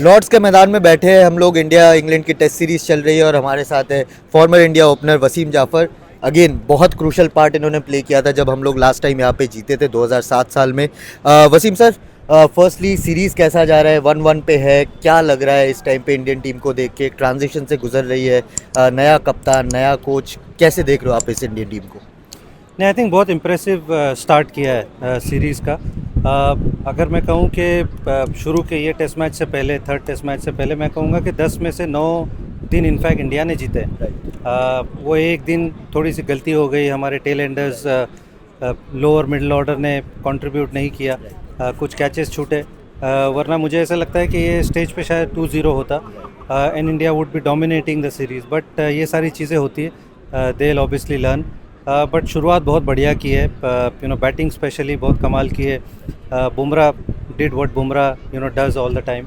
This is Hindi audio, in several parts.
लॉर्ड्स के मैदान में बैठे हैं हम लोग। इंडिया इंग्लैंड की टेस्ट सीरीज चल रही है और हमारे साथ है former India opener Wasim Jaffer. Again बहुत क्रूशल पार्ट इन्होंने प्ले किया था जब हम लोग लास्ट टाइम यहाँ पे जीते थे 2007 साल में। वसीम सर, फर्स्टली सीरीज़ कैसा जा रहा है? 1-1 पे है, क्या लग रहा है इस टाइम पे इंडियन टीम को देख के? एक ट्रांजिशन से गुजर रही है, नया कप्तान, नया कोच, कैसे देख रहे हो आप इस इंडियन टीम को? नहीं, आई थिंक बहुत इम्प्रेसिव स्टार्ट किया है सीरीज़ का। अगर मैं कहूँ कि शुरू के ये टेस्ट मैच से पहले, थर्ड टेस्ट मैच से पहले, मैं कहूँगा कि 10 में से 9 दिन इनफैक्ट इंडिया ने जीते। वो एक दिन थोड़ी सी गलती हो गई, हमारे tell Anders lower middle order ने कंट्रीब्यूट नहीं किया, कुछ कैचेस छूटे, वरना मुझे ऐसा लगता है कि ये स्टेज पे शायद 2-0 होता and India would be dominating the series. But ये सारी चीज़ें होती है, they will obviously learn. But शुरुआत बहुत बढ़िया की है, बैटिंग स्पेशली बहुत कमाल की है। Bumrah did what Bumrah does all the time,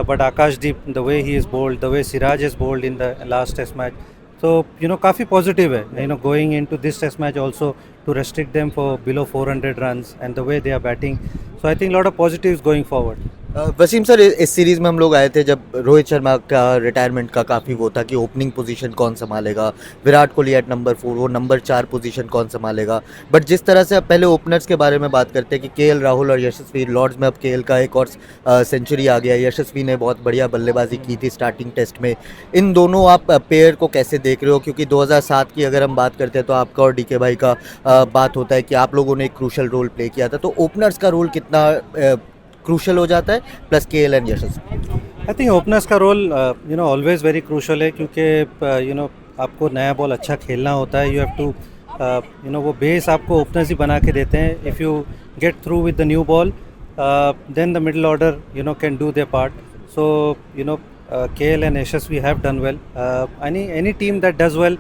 but Akash Deep, the way he is bowled, the way Siraj is bowled in the last test match, तो काफ़ी पॉजिटिव है going into this test match also to restrict them for below 400 runs and the way they are batting, so I think lot of positives going forward. Wasim sir, इस सीरीज़ में हम लोग आए थे जब रोहित शर्मा का रिटायरमेंट का काफ़ी वो था कि ओपनिंग पोजीशन कौन संभालेगा, विराट कोहली एट नंबर 4, वो नंबर 4 पोजीशन कौन संभालेगा। बट जिस तरह से अब पहले ओपनर्स के बारे में बात करते हैं कि केएल राहुल और यशस्वी, लॉर्ड्स में अब केएल का एक और सेंचुरी आ गया, यशस्वी ने बहुत बढ़िया बल्लेबाजी की थी स्टार्टिंग टेस्ट में। इन दोनों आप पेयर को कैसे देख रहे हो? क्योंकि 2007 की अगर हम बात करते हैं तो आपका और डीके भाई का बात होता है कि आप लोगों ने एक क्रूशल रोल प्ले किया था, तो ओपनर्स का रोल कितना क्रूशल हो जाता है, plus KL and Yashasvi? I think openers का रोल ऑलवेज वेरी क्रूशल है, क्योंकि आपको नया बॉल अच्छा खेलना होता है। यू हैव टू वो बेस आपको ओपनर्स ही बना के देते हैं। If you get through with the new ball, then the middle order can do their part. So KL and Yashasvi have done well. Any team that does well,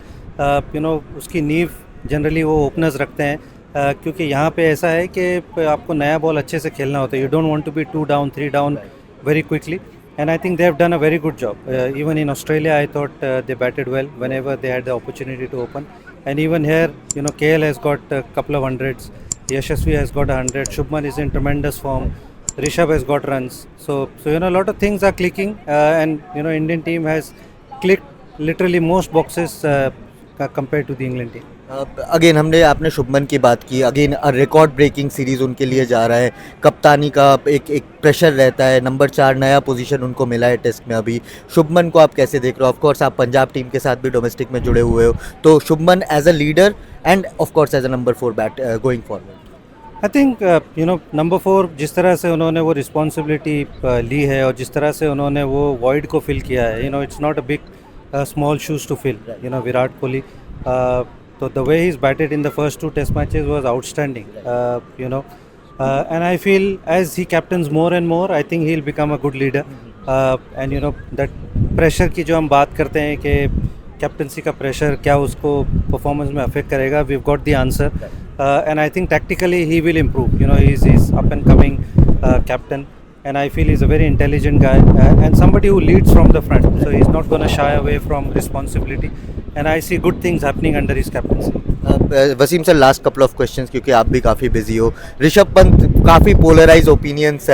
उसकी नींव जनरली वो ओपनर्स रखते हैं, क्योंकि यहाँ पे ऐसा है कि आपको नया बॉल अच्छे से खेलना होता है। You don't want to be 2 down 3 down very quickly, and I think they have done a very good job. Even in Australia, I thought they batted well whenever they had the opportunity to open, and even here, KL has got a couple of hundreds, Yashasvi has got 100, Shubman is in tremendous form, Rishabh has got runs, so a lot of things are clicking, and Indian team has clicked literally most boxes compared to the England team. Again आपने शुभमन की बात की, अगेन रिकॉर्ड ब्रेकिंग सीरीज़ उनके लिए जा रहा है। कप्तानी का एक प्रेशर रहता है, नंबर 4 नया पोजीशन उनको मिला है टेस्ट में अभी। शुभमन को आप कैसे देख रहे हो? ऑफ कोर्स आप पंजाब टीम के साथ भी डोमेस्टिक में जुड़े हुए हो, तो Shubman as a leader and of course as a number 4 bat going forward. I think number 4 जिस तरह से उन्होंने वो रिस्पॉन्सिबिलिटी ली है और जिस तरह से उन्होंने वो वॉइड को फिल किया है, it's not a big small shoes to fill. Virat Kohli, so the way he's batted in the first 2 test matches was outstanding, and I feel as he captains more and more, I think he'll become a good leader, and that pressure की जो हम बात करते हैं कि कैप्टनसी का प्रेशर क्या उसको परफॉर्मेंस में अफेक्ट करेगा, we've got the answer, and I think tactically he will improve. He's up and coming captain, and I feel he's a very intelligent guy, and somebody who leads from the front, so he's not going to shy away from responsibility, and I see good things happening under his captaincy. Wasim sir, last couple of questions, क्योंकि आप भी काफ़ी बिजी हो। ऋषभ पंत काफ़ी पोलराइज ओपिनियंस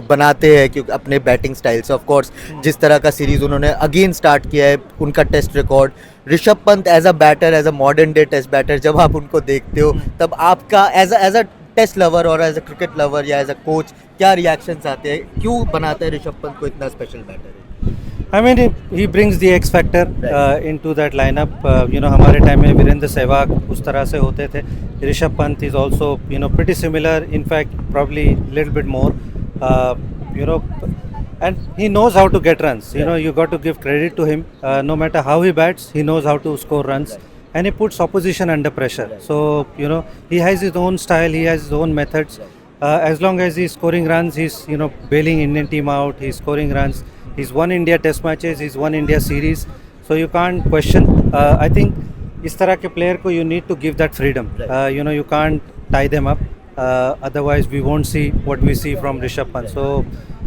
बनाते हैं क्योंकि अपने बैटिंग स्टाइल से। ऑफ कोर्स जिस तरह का सीरीज़ उन्होंने अगेन स्टार्ट किया है, उनका test record, Rishabh Pant as a batter, as a modern day test batter, जब आप उनको देखते हो तब आपका एज अ टेस्ट लवर और एज अ क्रिकेट लवर या एज अ कोच क्या रिएक्शंस आते हैं? क्यों बनाते हैं ऋषभ पंत को इतना special batter? I mean, he brings the X factor into that lineup. हमारे टाइम में वीरेंद्र सहवाग उस तरह से होते थे। Rishabh Pant is also pretty similar, in fact probably little bit more, and he knows how to get runs. You got to give credit to him. No matter how he bats, he knows how to score runs, and he puts opposition under pressure. So he has his own style, he has his own methods. As long as he's scoring runs, he's bailing Indian team out, he's scoring runs. He's won India test matches, he's won India series, so you can't question. I think इस तरह के player को you need to give that freedom. You can't tie them up, otherwise we won't see what we see from Rishabh Pant. So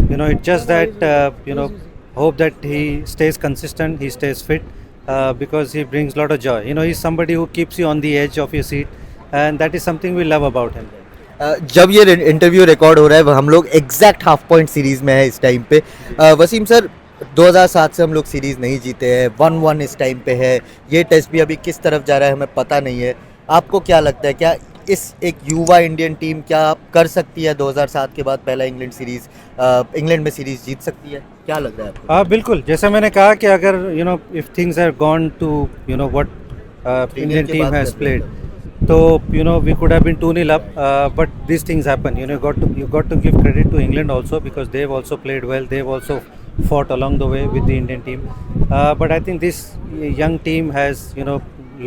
it's just that hope that he stays consistent, he stays fit, because he brings a lot of joy. He's somebody who keeps you on the edge of your seat, and that is something we love about him. जब ये इंटरव्यू रिकॉर्ड हो रहा है हम लोग एग्जैक्ट हाफ पॉइंट सीरीज में है इस टाइम पे। वसीम सर, 2007 से हम लोग सीरीज नहीं जीते हैं, 1-1 इस टाइम पे है। ये टेस्ट भी अभी किस तरफ जा रहा है हमें पता नहीं है। आपको क्या लगता है, क्या इस एक युवा इंडियन टीम क्या कर सकती है 2007 के बाद पहला इंग्लैंड में सीरीज जीत सकती है? क्या लग रहा है आपको? हाँ बिल्कुल, जैसा मैंने कहा कि अगर if things are gone to what Indian के टीम बाद हैज करते प्लेड, तो we could have been 2-0 up, but these things happen. You got to give credit to England also, because they've also played well. They've also fought along the way with the Indian team. But I think this young team has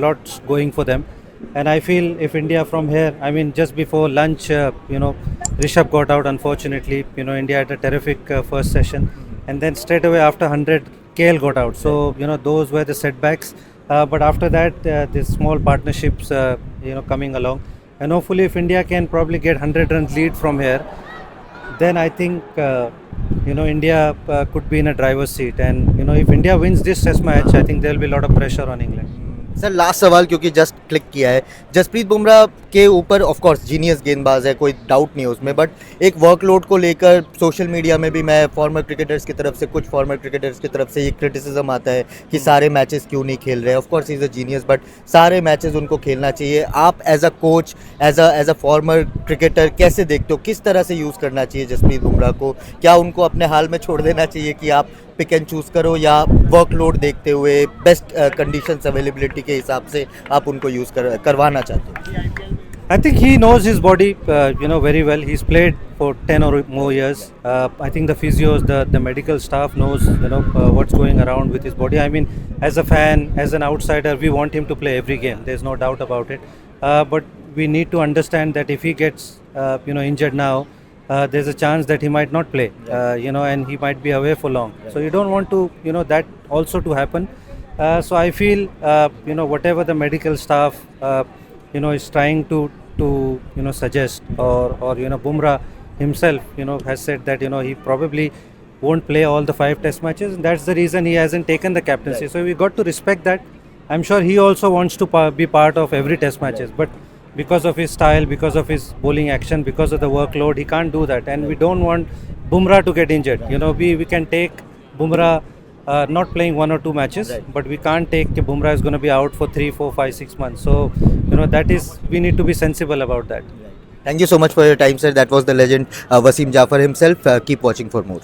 lots going for them, and I feel if India from here, I mean, just before lunch, Rishabh got out unfortunately. India had a terrific first session, and then straight away after 100, KL got out. So those were the setbacks. But after that, these small partnerships, coming along, and hopefully, if India can probably get 100 runs lead from here, then I think India could be in a driver's seat. And if India wins this Test match, I think there will be a lot of pressure on England. Sir last सवाल, क्योंकि जस्ट क्लिक किया है, जसप्रीत बुमराह के ऊपर ऑफ कोर्स जीनियस गेंदबाज है, कोई डाउट नहीं है उसमें, बट एक वर्कलोड को लेकर सोशल मीडिया में भी मैं फॉर्मर क्रिकेटर्स की तरफ से, कुछ फॉर्मर क्रिकेटर्स की तरफ से ये क्रिटिसिज्म आता है कि सारे मैचेस क्यों नहीं खेल रहे हैं। Of course he is a genius, but सारे मैचेस उनको खेलना चाहिए। आप as a coach, as a former cricketer कैसे देखते हो, किस तरह से यूज़ करना चाहिए जसप्रीत बुमराह को? क्या उनको अपने हाल में छोड़ देना चाहिए कि आप पिक एंड चूज़ करो, या वर्कलोड देखते हुए बेस्ट कंडीशंस अवेलेबिलिटी के हिसाब से आप उनको यूज़ करवाना चाहते हो? I think he knows his body, very well. He's played for 10 or more years. I think the physios, the medical staff knows, what's going around with his body. I mean, as a fan, as an outsider, we want him to play every game. There's no doubt about it. But we need to understand that if he gets, injured now, there's a chance that he might not play, and he might be away for long. So you don't want to, that also to happen. So I feel, whatever the medical staff, is trying to suggest, or Bumrah himself, has said that, he probably won't play all the 5 test matches. And that's the reason he hasn't taken the captaincy. So we got to respect that. I'm sure he also wants to be part of every test matches, but because of his style, because of his bowling action, because of the workload, he can't do that. And we don't want Bumrah to get injured. We can take Bumrah not playing 1 or 2 matches, Right. but we can't take Bumrah is going to be out for 3, 4, 5, 6 months. So that is, we need to be sensible about that. Thank you so much for your time, sir. That was the legend Wasim Jafar himself. Keep watching for more.